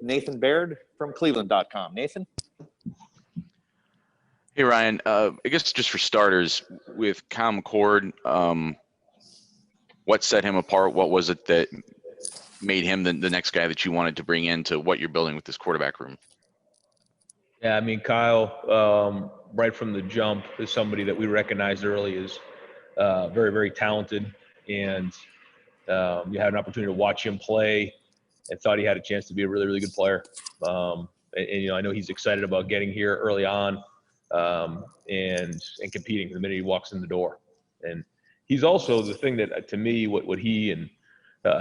Nathan Baird from Cleveland.com. Nathan? Hey, Ryan. I guess just for starters, with Kyle McCord, what set him apart? What was it that made him the next guy that you wanted to bring into what you're building with this quarterback room? Yeah, I mean, Kyle, right from the jump, is somebody that we recognized early as very, very talented. And you had an opportunity to watch him play and thought he had a chance to be a really, really good player. And I know he's excited about getting here early on and competing the minute he walks in the door. And he's also the thing that, to me, what he and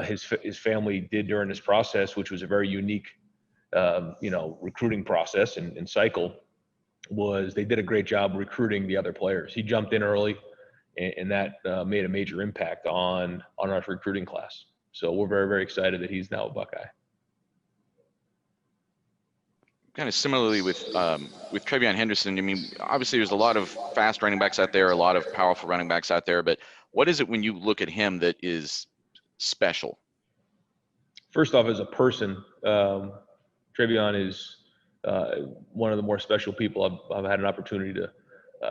his family did during this process, which was a very unique, recruiting process and cycle, was they did a great job recruiting the other players. He jumped in early, and that made a major impact on our recruiting class. So we're very, very excited that he's now a Buckeye. Kind of similarly with Trevion Henderson, I mean, obviously there's a lot of fast running backs out there, a lot of powerful running backs out there, but what is it when you look at him that is special? First off, as a person, Trevion is one of the more special people I've had an opportunity to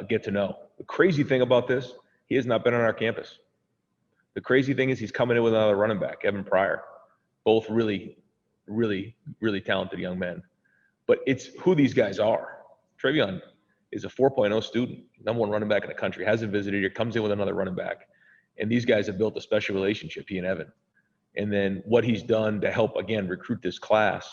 get to know. The crazy thing about this, he has not been on our campus. The crazy thing is he's coming in with another running back, Evan Pryor, both really, really, really talented young men. But it's who these guys are. Trevion is a 4.0 student, #1 running back in the country, hasn't visited here, comes in with another running back. And these guys have built a special relationship, he and Evan. And then what he's done to help, again, recruit this class.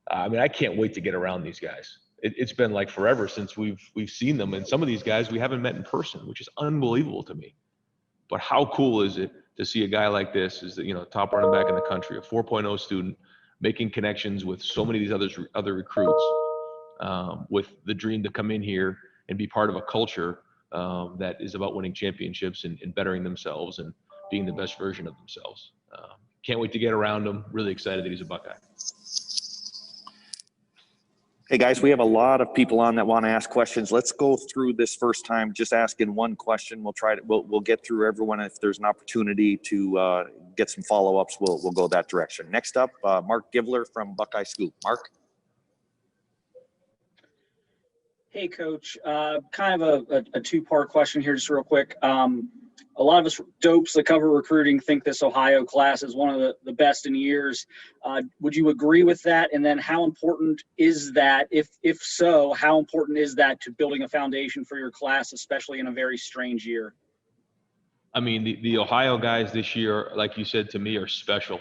I mean, I can't wait to get around these guys. It's been like forever since we've seen them. And some of these guys we haven't met in person, which is unbelievable to me. But how cool is it to see a guy like this, is the top running back in the country, a 4.0 student, making connections with so many of these other recruits, with the dream to come in here and be part of a culture that is about winning championships and bettering themselves and being the best version of themselves. Can't wait to get around him. Really excited that he's a Buckeye. Hey guys, we have a lot of people on that want to ask questions. Let's go through this first time, just asking one question. We'll get through everyone. If there's an opportunity to get some follow-ups, we'll go that direction. Next up, Mark Givler from Buckeye Scoop. Mark. Hey, Coach. Kind of a two-part question here, just real quick. A lot of us dopes that cover recruiting think this Ohio class is one of the best in years. Would you agree with that? And then how important is that? If so, how important is that to building a foundation for your class, especially in a very strange year? I mean, the Ohio guys this year, like you said to me, are special.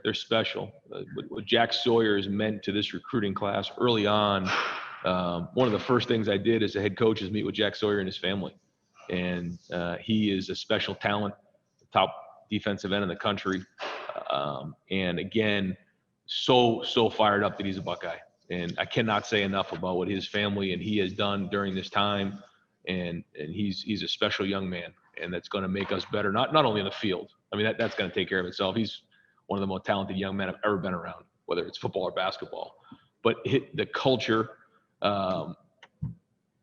They're special. What Jack Sawyer has meant to this recruiting class early on, one of the first things I did as a head coach is meet with Jack Sawyer and his family. And he is a special talent, top defensive end in the country. And again, so fired up that he's a Buckeye. And I cannot say enough about what his family and he has done during this time. And he's a special young man, and that's going to make us better, not only in the field. I mean, that's going to take care of itself. He's one of the most talented young men I've ever been around, whether it's football or basketball. But the culture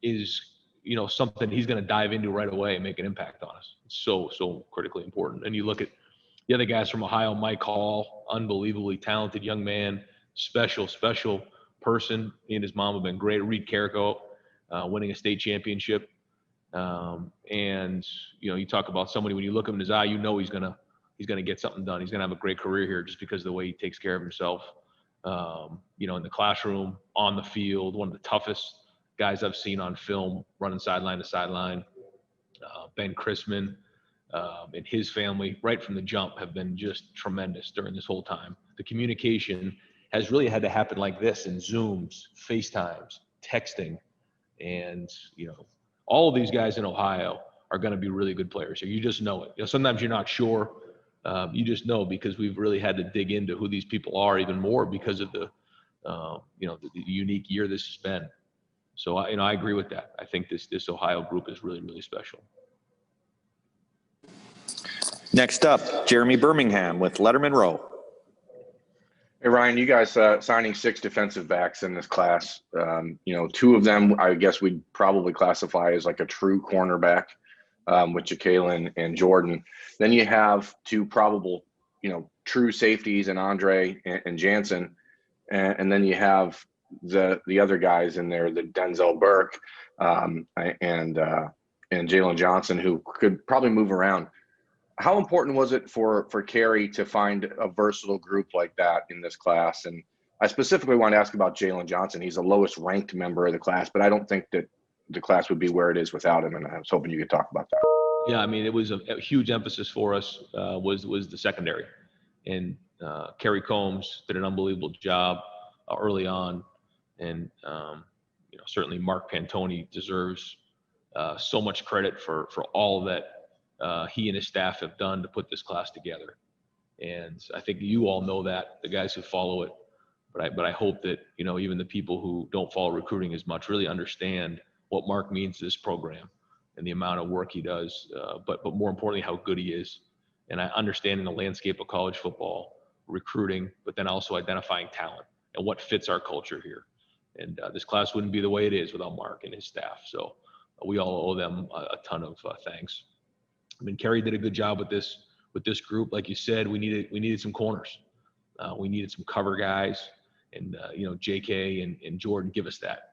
is something he's going to dive into right away and make an impact on us. It's so critically important. And you look at the other guys from Ohio, Mike Hall, unbelievably talented young man, special person. He and his mom have been great. Reed Carrico, winning a state championship. And you talk about somebody, when you look him in his eye, he's going to get something done. He's going to have a great career here just because of the way he takes care of himself. In the classroom, on the field, one of the toughest guys I've seen on film, running sideline to sideline. Ben Chrisman and his family, right from the jump, have been just tremendous during this whole time. The communication has really had to happen like this, in Zooms, FaceTimes, texting. And, all of these guys in Ohio are going to be really good players. So you just know it. Sometimes you're not sure. You just know, because we've really had to dig into who these people are even more because of the unique year this has been. So I agree with that. I think this Ohio group is really, really special. Next up, Jeremy Birmingham with Letterman Row. Hey, Ryan, you guys signing 6 defensive backs in this class. 2 of them, I guess we'd probably classify as like a true cornerback, with Jacqueline and Jordan. Then you have 2 probable, true safeties in Andre and Jansen. and then you have the other guys in there, the Denzel Burke and Jalen Johnson, who could probably move around. How important was it for Carey to find a versatile group like that in this class? And I specifically want to ask about Jalen Johnson. He's the lowest ranked member of the class, but I don't think that the class would be where it is without him. And I was hoping you could talk about that. Yeah, I mean, it was a huge emphasis for us was the secondary, and Kerry Combs did an unbelievable job early on, and certainly Mark Pantoni deserves so much credit for all that he and his staff have done to put this class together. And I think you all know that, the guys who follow it, but I hope that even the people who don't follow recruiting as much really understand what Mark means to this program and the amount of work he does, but more importantly, how good he is. And I understand in the landscape of college football, recruiting, but then also identifying talent and what fits our culture here. And this class wouldn't be the way it is without Mark and his staff. So we all owe them a ton of thanks. I mean, Kerry did a good job with this group. Like you said, we needed some corners. We needed some cover guys, and JK and Jordan give us that.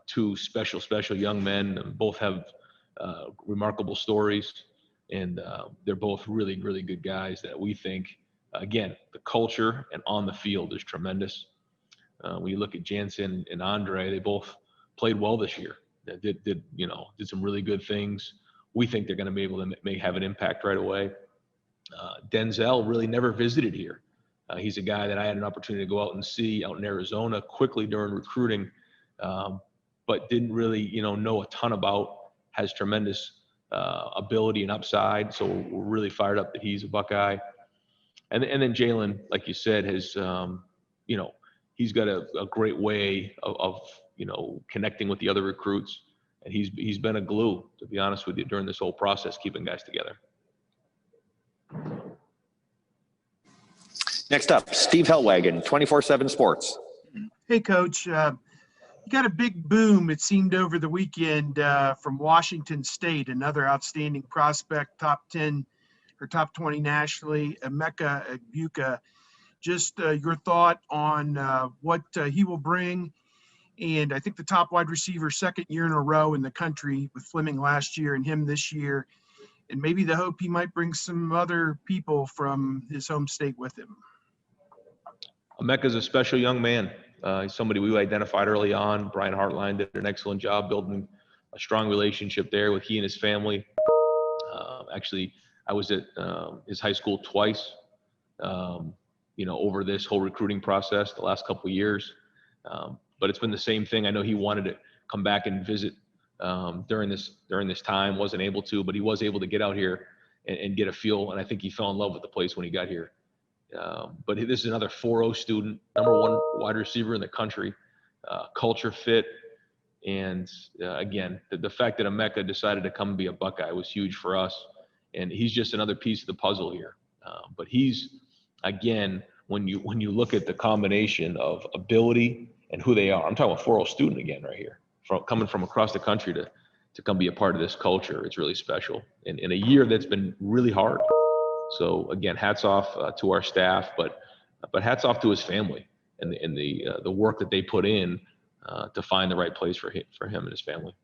Two special young men, and both have remarkable stories, and they're both really good guys that we think, again, the culture and on the field is tremendous. When you look at Jansen and Andre, they both played well this year. They did some really good things. We think they're going to be able to have an impact right away. Denzel really never visited here. He's a guy that I had an opportunity to go out and see out in Arizona quickly during recruiting, but didn't really know a ton about. Has tremendous ability and upside. So we're really fired up that he's a Buckeye. And then Jalen, like you said, has he's got a great way of connecting with the other recruits, and he's been a glue, to be honest with you, during this whole process, keeping guys together. Next up, Steve Hellwagon, 24/7 Sports. Hey, Coach. You got a big boom, it seemed, over the weekend from Washington State, another outstanding prospect, top 10 or top 20 nationally, Emeka Egbuka. Just your thought on what he will bring. And I think the top wide receiver, second year in a row in the country, with Fleming last year and him this year. And maybe the hope he might bring some other people from his home state with him. Emeka's a special young man. He's somebody we identified early on. Brian Hartline did an excellent job building a strong relationship there with he and his family. Actually, I was at his high school twice, over this whole recruiting process the last couple of years. But it's been the same thing. I know he wanted to come back and visit during this time, wasn't able to, but he was able to get out here and get a feel. And I think he fell in love with the place when he got here. But this is another 4.0 student, number one wide receiver in the country, culture fit. And again, the fact that Emeka decided to come and be a Buckeye was huge for us. And he's just another piece of the puzzle here. But he's, again, when you look at the combination of ability and who they are, I'm talking about 4.0 student again right here, coming from across the country to come be a part of this culture. It's really special. In a year that's been really hard. So again, hats off to our staff, but hats off to his family and the work that they put in to find the right place for him and his family.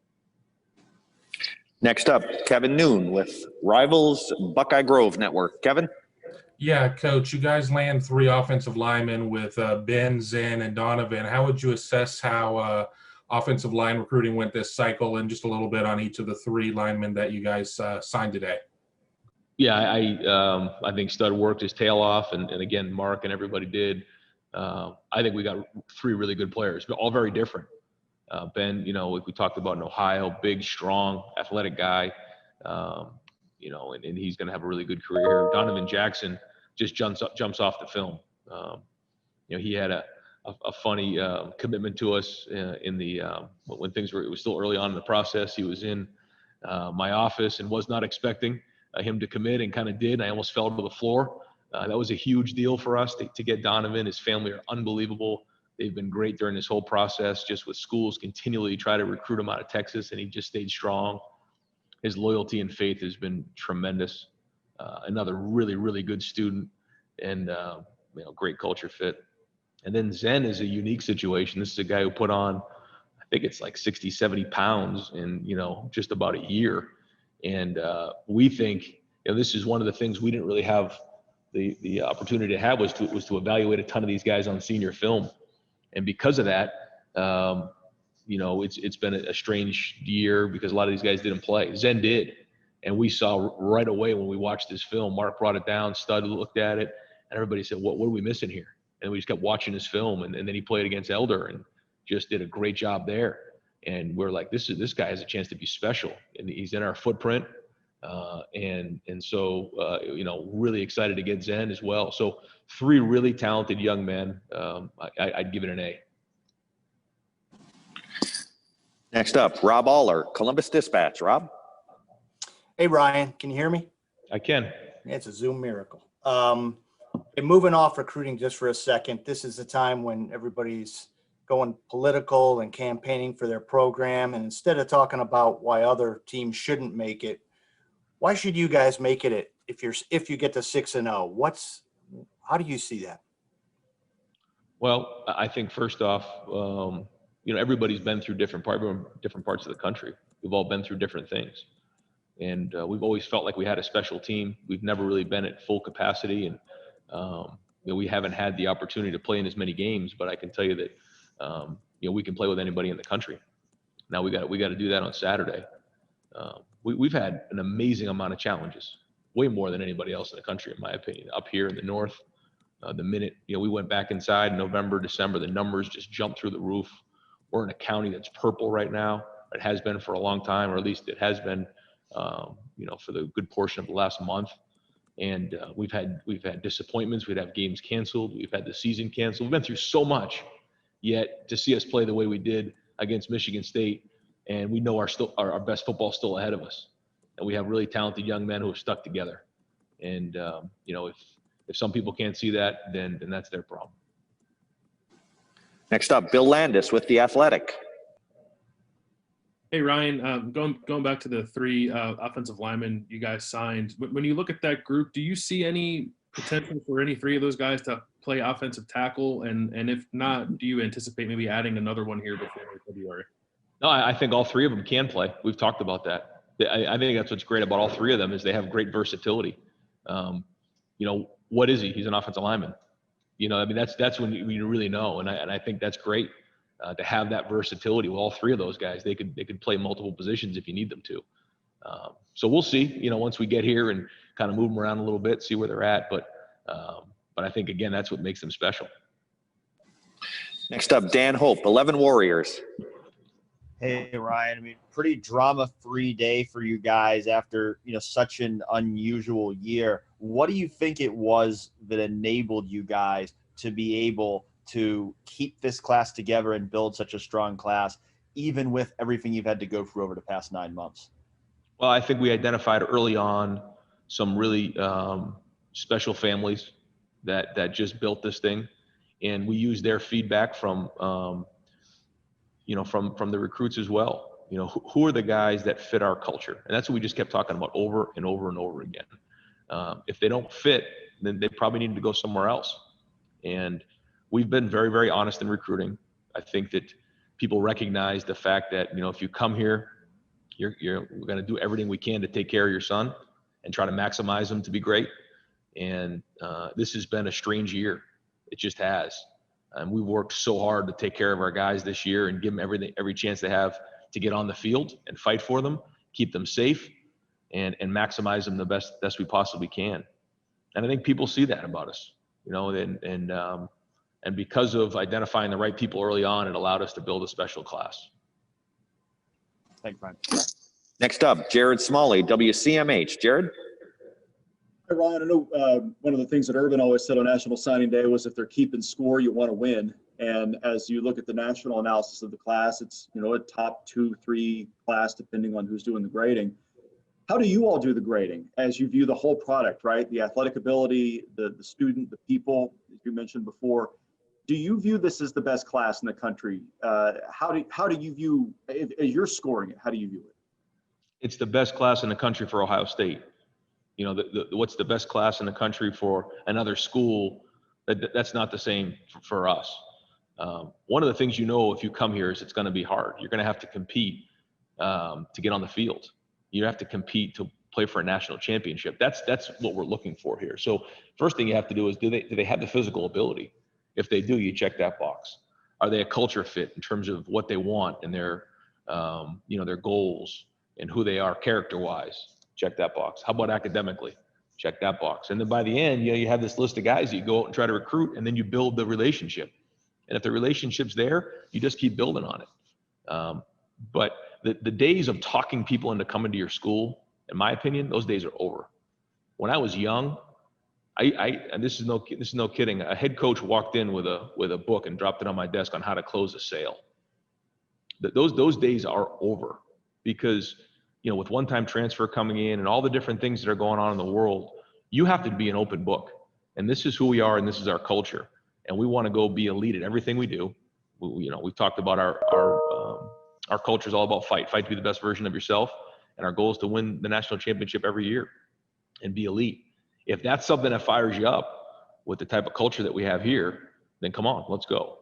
Next up, Kevin Noon with Rivals Buckeye Grove Network. Kevin? Yeah, Coach, you guys land 3 offensive linemen with Ben, Zen, and Donovan. How would you assess how offensive line recruiting went this cycle, and just a little bit on each of the 3 linemen that you guys signed today? Yeah, I think Stud worked his tail off, and again, Mark and everybody did. I think we got 3 really good players, but all very different. Ben, like we talked about in Ohio, big, strong, athletic guy, and he's going to have a really good career here. Donovan Jackson just jumps off the film. He had a funny commitment to us in the when it was still early on in the process. He was in my office and was not expecting him to commit, and kind of did. I almost fell to the floor. That was a huge deal for us to get Donovan. His family are unbelievable. They've been great during this whole process, just with schools continually try to recruit him out of Texas, and he just stayed strong. His loyalty and faith has been tremendous. Another really, really good student, and great culture fit. And then Zen is a unique situation. This is a guy who put on, I think it's like 60, 70 pounds in, just about a year. And we think, this is one of the things we didn't really have the opportunity to have was to evaluate a ton of these guys on senior film. And because of that, it's been a strange year because a lot of these guys didn't play. Zen did. And we saw right away when we watched this film, Mark brought it down, Stud looked at it, and everybody said, what are we missing here? And we just kept watching his film. And then he played against Elder and just did a great job there. And we're like, this guy has a chance to be special. And he's in our footprint. So really excited to get Zen as well. So 3 really talented young men. I'd give it an A. Next up, Rob Aller, Columbus Dispatch. Rob? Hey, Ryan, can you hear me? I can. It's a Zoom miracle. And moving off recruiting just for a second, this is the time when everybody's going political and campaigning for their program. And instead of talking about why other teams shouldn't make it, why should you guys make it if you get to 6-0? How do you see that? Well, I think first off, everybody's been through different parts of the country. We've all been through different things. And we've always felt like we had a special team. We've never really been at full capacity. And, we haven't had the opportunity to play in as many games, but I can tell you that, we can play with anybody in the country. Now we got to do that on Saturday. We've had an amazing amount of challenges, way more than anybody else in the country, in my opinion. Up here in the north, the minute we went back inside in November, December, the numbers just jumped through the roof. We're in a county that's purple right now. It has been for a long time, or at least it has been, for the good portion of the last month. And we've had disappointments. We'd have games canceled. We've had the season canceled. We've been through so much. Yet to see us play the way we did against Michigan State, and we know our best football still ahead of us, and we have really talented young men who have stuck together. And if some people can't see that, then that's their problem. Next up, Bill Landis with The Athletic. Hey, Ryan, going back to the 3 offensive linemen you guys signed, when you look at that group, do you see any potential for any 3 of those guys to play offensive tackle? And if not, do you anticipate maybe adding another one here before February? No, I think all 3 of them can play. We've talked about that. I think that's what's great about all 3 of them is they have great versatility. What is he? He's an offensive lineman. That's when you really know. And I think that's great to have that versatility with all 3 of those guys. They could play multiple positions if you need them to. So we'll see, once we get here and kind of move them around a little bit, see where they're at. But I think, again, that's what makes them special. Next up, Dan Hope, 11 Warriors. Hey, Ryan, pretty drama-free day for you guys after, such an unusual year. What do you think it was that enabled you guys to be able to keep this class together and build such a strong class, even with everything you've had to go through over the past 9 months? Well, I think we identified early on some really special families that just built this thing. And we used their feedback from the recruits as well. Who are the guys that fit our culture? And that's what we just kept talking about over and over and over again. If they don't fit, then they probably need to go somewhere else. And we've been very, very honest in recruiting. I think that people recognize the fact that, if you come here, we're going to do everything we can to take care of your son and try to maximize him to be great. And this has been a strange year. It just has. And we worked so hard to take care of our guys this year and give them every chance they have to get on the field and fight for them, keep them safe, and maximize them the best we possibly can. And I think people see that about us, and because of identifying the right people early on, it allowed us to build a special class. Thanks, Ryan. Next up, Jared Smalley, WCMH. Jared? Hey, Ryan, I know one of the things that Urban always said on National Signing Day was if they're keeping score, you want to win. And as you look at the national analysis of the class, it's, a top 2-3 class, depending on who's doing the grading. How do you all do the grading as you view the whole product, right? The athletic ability, the student, the people, as you mentioned before. Do you view this as the best class in the country? How do you view, as you're scoring it, how do you view it? It's the best class in the country for Ohio State. What's the best class in the country for another school? That's not the same for us. One of the things if you come here is it's going to be hard. You're going to have to compete to get on the field. You have to compete to play for a national championship. That's what we're looking for here. So first thing you have to do is do they have the physical ability? If they do, you check that box. Are they a culture fit in terms of what they want and their their goals and who they are character-wise? Check that box. How about academically? Check that box. And then by the end, you have this list of guys that you go out and try to recruit, and then you build the relationship. And if the relationship's there, you just keep building on it. But the days of talking people into coming to your school, in my opinion, those days are over. When I was young, and this is no kidding. A head coach walked in with a book and dropped it on my desk on how to close a sale. Those days are over, because with one-time transfer coming in and all the different things that are going on in the world, you have to be an open book. And this is who we are, and this is our culture. And we want to go be elite at everything we do. We've talked about our culture is all about fight to be the best version of yourself. And our goal is to win the national championship every year and be elite. If that's something that fires you up with the type of culture that we have here, then come on, let's go.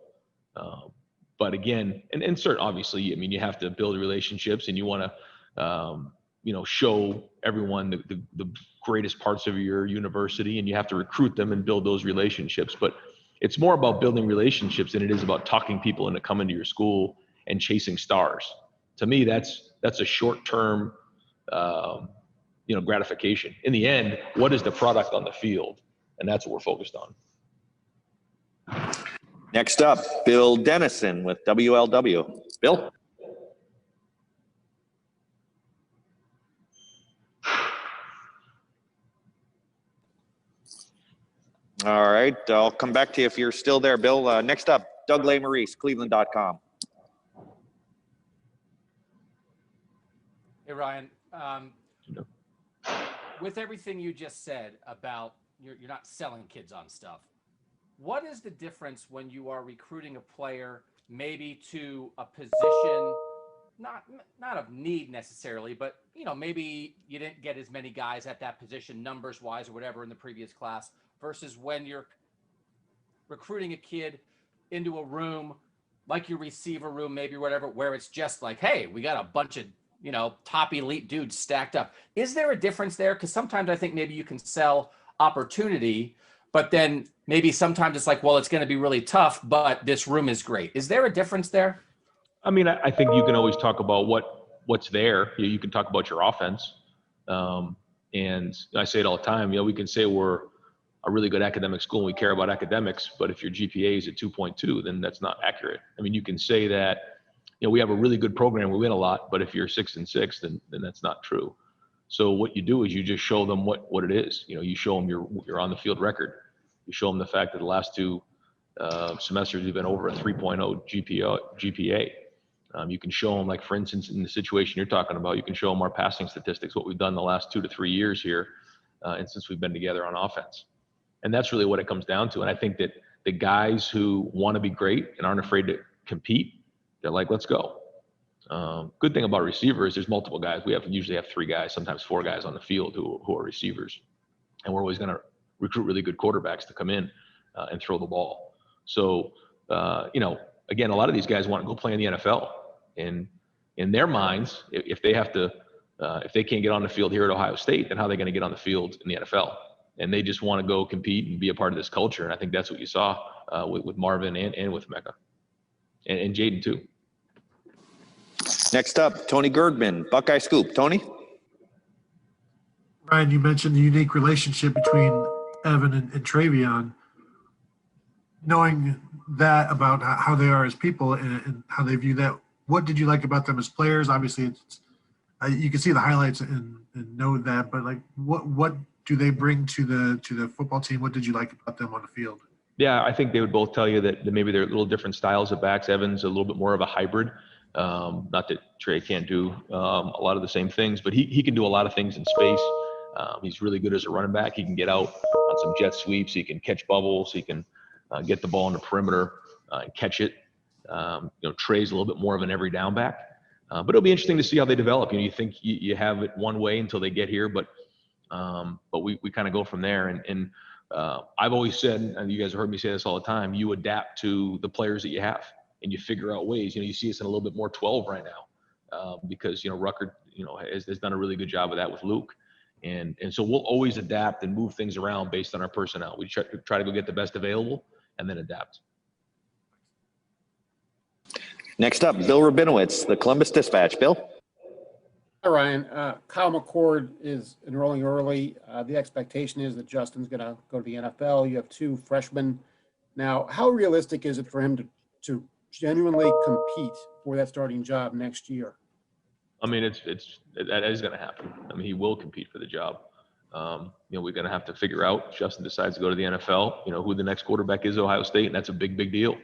But again, and certain, obviously, you have to build relationships, and you want to, show everyone the greatest parts of your university, and you have to recruit them and build those relationships. But it's more about building relationships than it is about talking people into coming to your school and chasing stars. To me, that's a short-term, gratification. In the end, what is the product on the field? And that's what we're focused on. Next up, Bill Dennison with WLW. Bill? All right, I'll come back to you if you're still there, Bill. Next up, Doug LeMaurice, Cleveland.com. Hey, Ryan. With everything you just said about you're not selling kids on stuff, what is the difference when you are recruiting a player maybe to a position, not of need necessarily, but maybe you didn't get as many guys at that position numbers wise or whatever in the previous class, versus when you're recruiting a kid into a room like your receiver room, maybe whatever, where it's just like, hey, we got a bunch of top elite dudes stacked up. Is there a difference there? Because sometimes I think maybe you can sell opportunity, but then maybe sometimes it's like, well, it's going to be really tough, but this room is great. Is there a difference there? I think you can always talk about what's there. You can talk about your offense. And I say it all the time, we can say we're a really good academic school and we care about academics, but if your GPA is at 2.2, then that's not accurate. You can say that, we have a really good program, we win a lot, but if you're 6-6, then that's not true. So what you do is you just show them what it is. You show them your on the field record. You show them the fact that the last two semesters you've been over a 3.0 GPA. You can show them, like, for instance, in the situation you're talking about, you can show them our passing statistics, what we've done the last 2 to 3 years here, and since we've been together on offense. And that's really what it comes down to. And I think that the guys who want to be great and aren't afraid to compete, they're like, let's go. Good thing about receivers, there's multiple guys. We usually have 3 guys, sometimes 4 guys on the field who are receivers. And we're always going to recruit really good quarterbacks to come in and throw the ball. So, again, a lot of these guys want to go play in the NFL. And in their minds, if they have to, if they can't get on the field here at Ohio State, then how are they going to get on the field in the NFL? And they just want to go compete and be a part of this culture. And I think that's what you saw with Marvin and with Mecca and Jaden too. Next up, Tony Girdman, Buckeye Scoop. Tony? Ryan, you mentioned the unique relationship between Evan and Travion. Knowing that about how they are as people and how they view that, what did you like about them as players? Obviously, it's you can see the highlights and know that, but like, what do they bring to the football team? What did you like about them on the field? Yeah, I think they would both tell you that maybe they're little different styles of backs. Evan's a little bit more of a hybrid. Not that Trey can't do a lot of the same things, but he can do a lot of things in space. He's really good as a running back. He can get out on some jet sweeps. He can catch bubbles. He can get the ball in the perimeter and catch it. Trey's a little bit more of an every down back. But it'll be interesting to see how they develop. You think you have it one way until they get here, but we kind of go from there. And I've always said, and you guys have heard me say this all the time, you adapt to the players that you have and you figure out ways. You see us in a little bit more 12 right now because, Rucker, has done a really good job of that with Luke. And so we'll always adapt and move things around based on our personnel. We try to go get the best available and then adapt. Next up, Bill Rabinowitz, the Columbus Dispatch. Bill? Hi, Ryan. Kyle McCord is enrolling early. The expectation is that Justin's going to go to the NFL. You have 2 freshmen. Now, how realistic is it for him to genuinely compete for that starting job next year? I mean, that is going to happen. I mean, he will compete for the job. We're going to have to figure out, if Justin decides to go to the NFL, who the next quarterback is at Ohio State, and that's a big, big deal.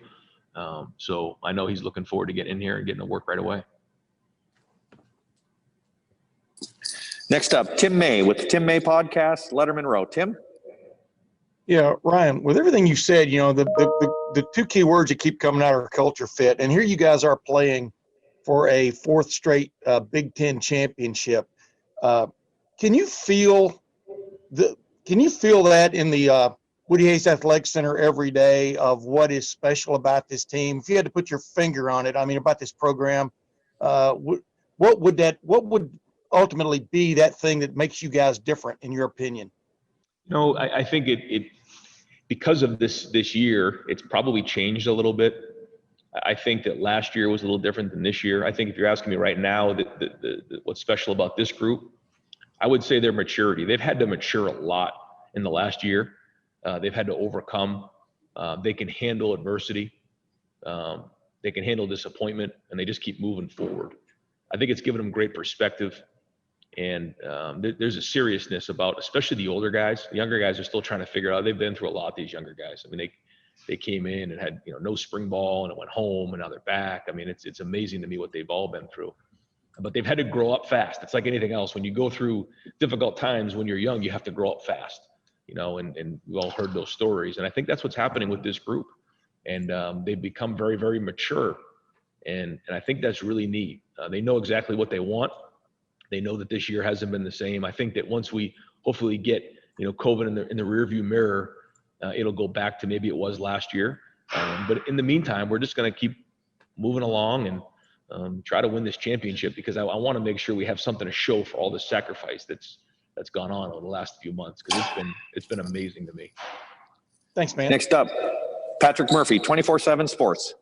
So I know he's looking forward to getting in here and getting to work right away. Next up, Tim May with the Tim May podcast, Letterman Row. Tim? Yeah, Ryan, with everything you said, the 2 key words that keep coming out are culture fit. And here you guys are playing for a 4th straight Big Ten championship. Can you feel that in the Woody Hayes Athletic Center every day of what is special about this team? If you had to put your finger on it, about this program, what would ultimately be that thing that makes you guys different, in your opinion? I think it because of this year, it's probably changed a little bit. I think that last year was a little different than this year. I think if you're asking me right now what's special about this group, I would say their maturity. They've had to mature a lot in the last year. They've had to overcome. They can handle adversity. They can handle disappointment, and they just keep moving forward. I think it's given them great perspective. And there's a seriousness about, especially the older guys. The younger guys are still trying to figure out. They've been through a lot, these younger guys. They came in and had no spring ball, and it went home, and now they're back. It's amazing to me what they've all been through. But they've had to grow up fast. It's like anything else. When you go through difficult times when you're young, you have to grow up fast. And we've all heard those stories. And I think that's what's happening with this group. And they've become very, very mature. And I think that's really neat. They know exactly what they want. They know that this year hasn't been the same. I think that once we hopefully get, COVID in the rearview mirror, it'll go back to maybe it was last year. But in the meantime, we're just going to keep moving along and try to win this championship, because I want to make sure we have something to show for all the sacrifice that's gone on over the last few months, because it's been amazing to me. Thanks, man. Next up, Patrick Murphy, 24/7 Sports.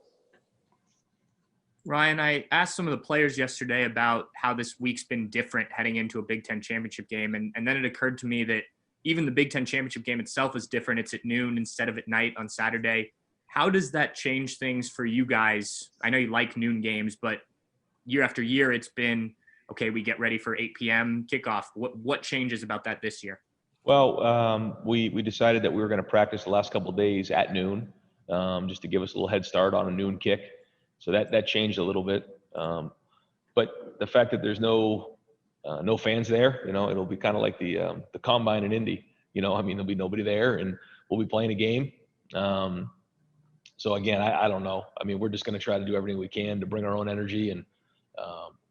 Ryan, I asked some of the players yesterday about how this week's been different heading into a Big Ten championship game. And then it occurred to me that even the Big Ten championship game itself is different. It's at noon instead of at night on Saturday. How does that change things for you guys? I know you like noon games, but year after year, it's been, okay, we get ready for 8 p.m. kickoff. What changes about that this year? Well, we decided that we were going to practice the last couple of days at noon, just to give us a little head start on a noon kick. So that changed a little bit. But the fact that there's no fans there, it'll be kind of like the combine in Indy. There'll be nobody there, and we'll be playing a game. So again, I don't know. We're just going to try to do everything we can to bring our own energy. And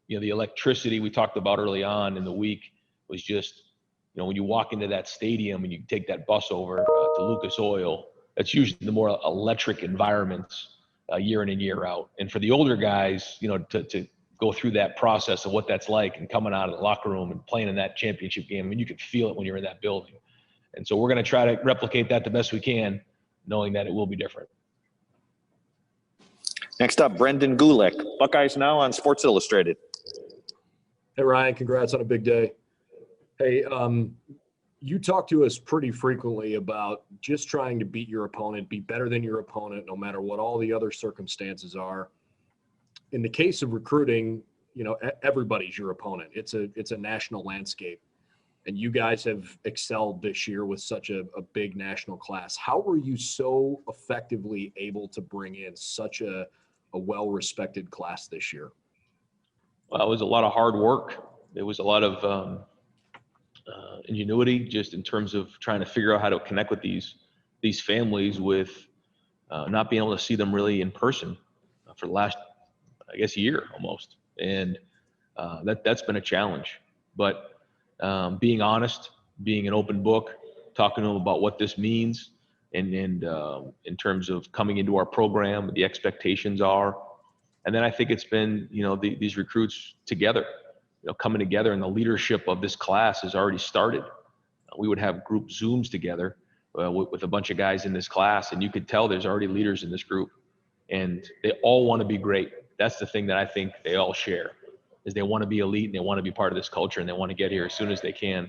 the electricity we talked about early on in the week was just, when you walk into that stadium and you take that bus over to Lucas Oil, that's usually the more electric environments year in and year out. And for the older guys, to go through that process of what that's like and coming out of the locker room and playing in that championship game, you can feel it when you're in that building. And so we're going to try to replicate that the best we can, knowing that it will be different. Next up, Brendan Gulick, Buckeyes Now on Sports Illustrated. Hey, Ryan, congrats on a big day. Hey, you talk to us pretty frequently about just trying to beat your opponent, be better than your opponent, no matter what all the other circumstances are. In the case of recruiting, everybody's your opponent. It's a national landscape, and you guys have excelled this year with such a big national class. How were you so effectively able to bring in such a well-respected class this year? Well, it was a lot of hard work. There was a lot of ingenuity, just in terms of trying to figure out how to connect with these families with not being able to see them really in person for the last, year almost. And that's been a challenge. But being honest, being an open book, talking to them about what this means and in terms of coming into our program, what the expectations are. And then I think it's been, these recruits together, coming together, and the leadership of this class has already started. We would have group Zooms together with a bunch of guys in this class, and you could tell there's already leaders in this group, and they all want to be great. That's the thing that I think they all share, is they want to be elite and they want to be part of this culture and they want to get here as soon as they can.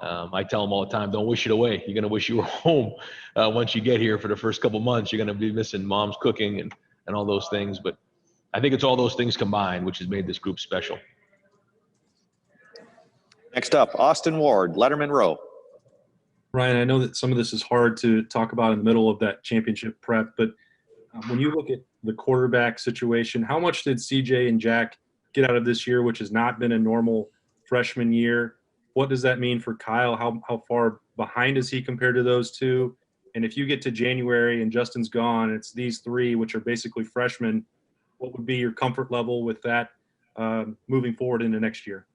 I tell them all the time, don't wish it away. You're going to wish you were home once you get here for the first couple months. You're going to be missing mom's cooking and all those things. But I think it's all those things combined which has made this group special. Next up, Austin Ward, Letterman Row. Ryan, I know that some of this is hard to talk about in the middle of that championship prep, but when you look at the quarterback situation, how much did CJ and Jack get out of this year, which has not been a normal freshman year? What does that mean for Kyle? How far behind is he compared to those two? And if you get to January and Justin's gone, it's these three, which are basically freshmen, what would be your comfort level with that moving forward into next year?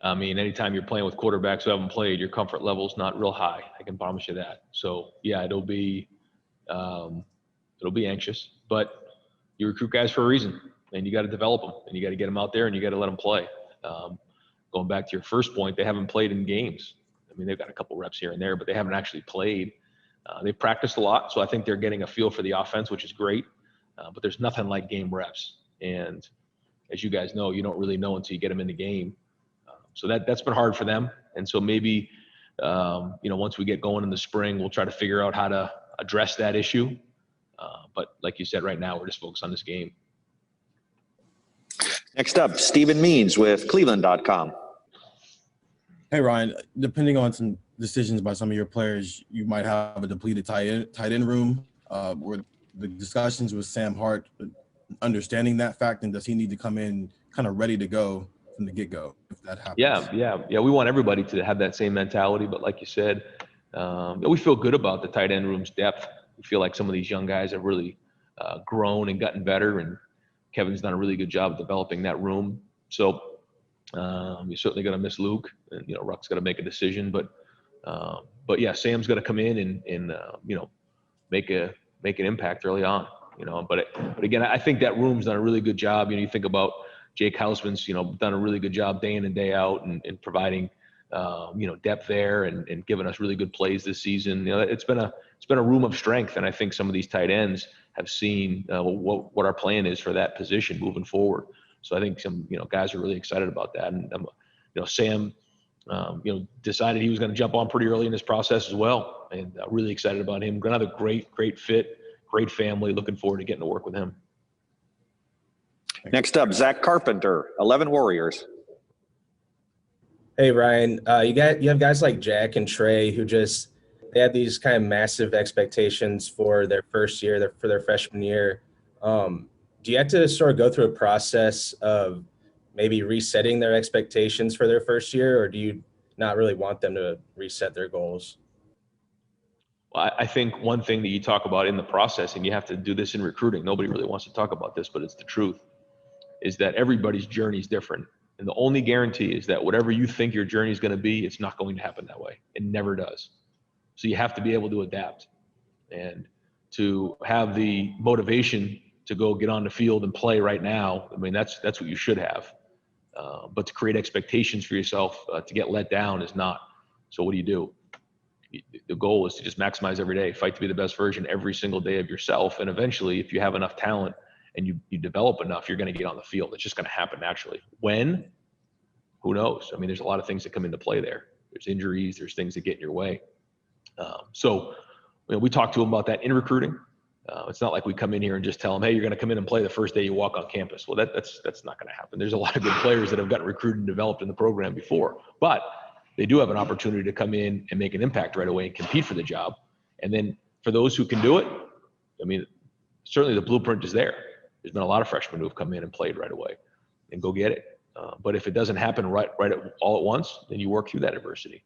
I mean, anytime you're playing with quarterbacks who haven't played, your comfort level's not real high. I can promise you that. So yeah, it'll be anxious, but you recruit guys for a reason, and you got to develop them, and you got to get them out there, and you got to let them play. Going back to your first point, they haven't played in games. I mean, they've got a couple reps here and there, but they haven't actually played. They've practiced a lot, so I think they're getting a feel for the offense, which is great. But there's nothing like game reps. And as you guys know, you don't really know until you get them in the game. So that's been hard for them. And so maybe, once we get going in the spring, we'll try to figure out how to address that issue. But like you said, right now, we're just focused on this game. Next up, Stephen Means with Cleveland.com. Hey, Ryan, depending on some decisions by some of your players, you might have a depleted tight end room. Were the discussions with Sam Hart understanding that fact, and does he need to come in kind of ready to go from the get-go if that happens? Yeah. We want everybody to have that same mentality. But like you said, we feel good about the tight end room's depth. We feel like some of these young guys have really grown and gotten better, and Kevin's done a really good job of developing that room. So you're certainly going to miss Luke, and Ruck's got to make a decision. But yeah, Sam's going to come in and make an impact early on. But again, I think that room's done a really good job. You think about Jake Hausman's, done a really good job day in and day out and providing, depth there and giving us really good plays this season. It's been a room of strength, and I think some of these tight ends have seen what our plan is for that position moving forward. So I think some guys are really excited about that. And Sam, decided he was going to jump on pretty early in this process as well, and really excited about him. Another great fit, great family. Looking forward to getting to work with him. Next up, Zach Carpenter, 11 Warriors. Hey, Ryan, you have guys like Jack and Trey who they had these kind of massive expectations for their first year, for their freshman year. Do you have to sort of go through a process of maybe resetting their expectations for their first year, or do you not really want them to reset their goals? Well, I think one thing that you talk about in the process, and you have to do this in recruiting, nobody really wants to talk about this, but it's the truth, is that everybody's journey is different. And the only guarantee is that whatever you think your journey is going to be, it's not going to happen that way. It never does. So you have to be able to adapt and to have the motivation to go get on the field and play right now. I mean, that's what you should have. But to create expectations for yourself to get let down is not. So what do? The goal is to just maximize every day, fight to be the best version every single day of yourself. And eventually, if you have enough talent and you develop enough, you're going to get on the field. It's just going to happen naturally. When? Who knows? I mean, there's a lot of things that come into play there. There's injuries. There's things that get in your way. So we talk to them about that in recruiting. It's not like we come in here and just tell them, hey, you're going to come in and play the first day you walk on campus. Well, that's not going to happen. There's a lot of good players that have gotten recruited and developed in the program before, but they do have an opportunity to come in and make an impact right away and compete for the job. And then for those who can do it, I mean, certainly the blueprint is there. There's been a lot of freshmen who have come in and played right away and go get it. But if it doesn't happen all at once, then you work through that adversity.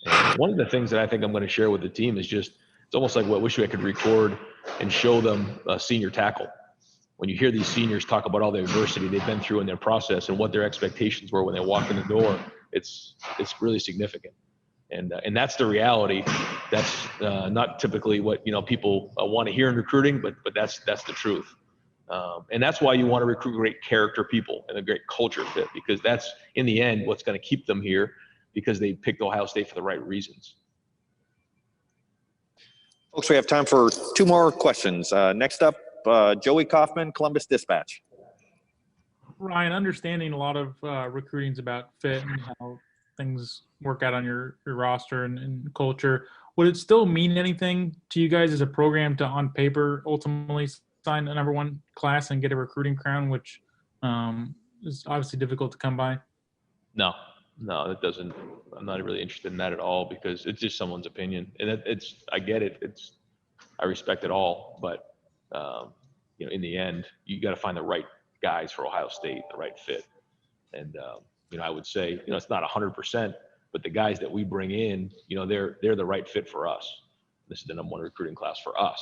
And one of the things that I think I'm going to share with the team is just, it's almost like what I wish I could record and show them a senior tackle. When you hear these seniors talk about all the adversity they've been through in their process and what their expectations were when they walked in the door, it's really significant, And that's the reality. That's not typically what, people want to hear in recruiting, but that's the truth. And that's why you want to recruit great character people and a great culture fit, because that's in the end what's going to keep them here, because they picked Ohio State for the right reasons. Folks, we have time for 2 more questions. Next up, Joey Kaufman, Columbus Dispatch. Ryan, understanding a lot of recruiting's about fit and how things work out on your roster and culture. Would it still mean anything to you guys as a program to, on paper, ultimately sign the #1 class and get a recruiting crown, which is obviously difficult to come by? No, it doesn't. I'm not really interested in that at all, because it's just someone's opinion, and I get it. I respect it all, but in the end, you got to find the right guys for Ohio State, the right fit. And I would say, it's not 100%, but the guys that we bring in, they're the right fit for us. This is the #1 recruiting class for us.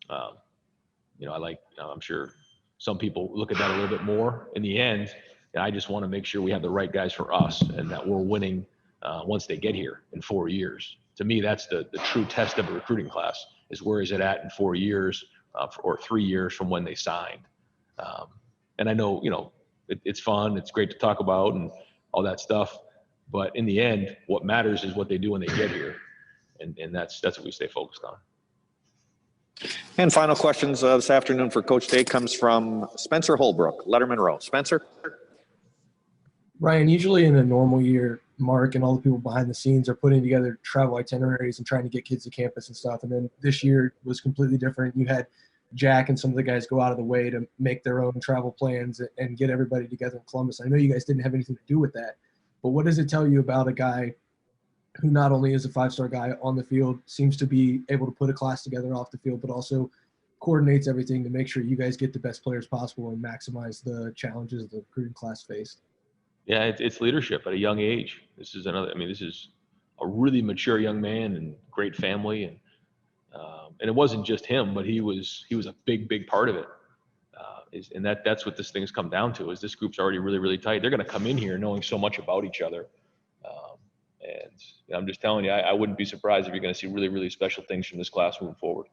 I'm sure some people look at that a little bit more. In the end, I just want to make sure we have the right guys for us and that we're winning once they get here in 4 years. To me, that's the true test of a recruiting class, is where is it at in 4 years or 3 years from when they signed. And I know, it's fun. It's great to talk about and all that stuff. But in the end, what matters is what they do when they get here. And that's what we stay focused on. And final questions this afternoon for Coach Day comes from Spencer Holbrook, Letterman Row. Spencer? Ryan, usually in a normal year, Mark and all the people behind the scenes are putting together travel itineraries and trying to get kids to campus and stuff. And then this year was completely different. You had Jack and some of the guys go out of the way to make their own travel plans and get everybody together in Columbus. I know you guys didn't have anything to do with that, but what does it tell you about a guy who not only is a 5-star guy on the field, seems to be able to put a class together off the field, but also coordinates everything to make sure you guys get the best players possible and maximize the challenges the recruiting class faced? Yeah, it's leadership at a young age. This is a really mature young man and great family. And it wasn't just him, but he was a big part of it. And that's what this thing's come down to, is this group's already really, really tight. They're going to come in here knowing so much about each other. And I'm just telling you, I wouldn't be surprised if you're going to see really, really special things from this class moving forward.